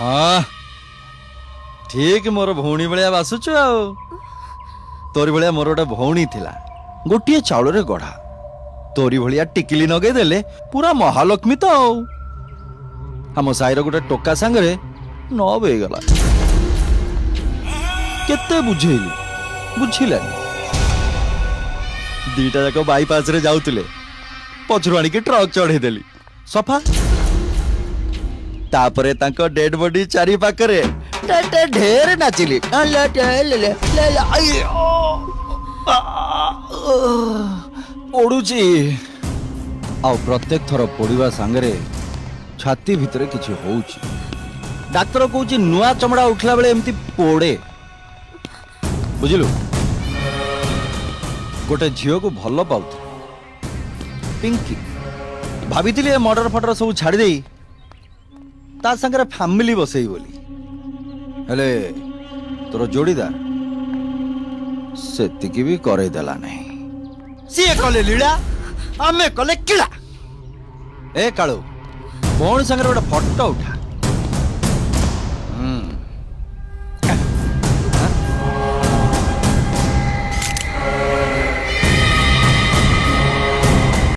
हाँ ठीक मोर भौणी भाया बासुचु आओ तोरी भाया मोर गोटे भौणी थिला गोटे चाउल रे गढ़ा तोरी भाया टिकिली नगे देले पूरा महालक्ष्मी तो आओ हम साईर गोटे टोका सांगरे न बेगला केते बुझेली बुझिलानी दीटा जाक बाईपास रे जाउतले पछरु आनी के ट्रक चढ़े देली सफा तापरे तांको डेड बॉडी चारी पाकरे ढेर नाचिली ओडुची आउ प्रत्येक थर पड़िबा सांगरे छाती भितरे किछि होउची डाक्टर कहूची नुआ चमड़ा उठला बेले एमती पोड़े बुझिलु गोटे झील को भल पाउथि पिंकी भाभी मर्डर फटर सब छाड़ी देई ता संगे फैमिली बसई बोली हेले तोर जोड़ीदार सेतिकी भी करे देला नहीं सी कले लीला आमे कले किला ए काळू भौणी संगे गोटे फटो उठा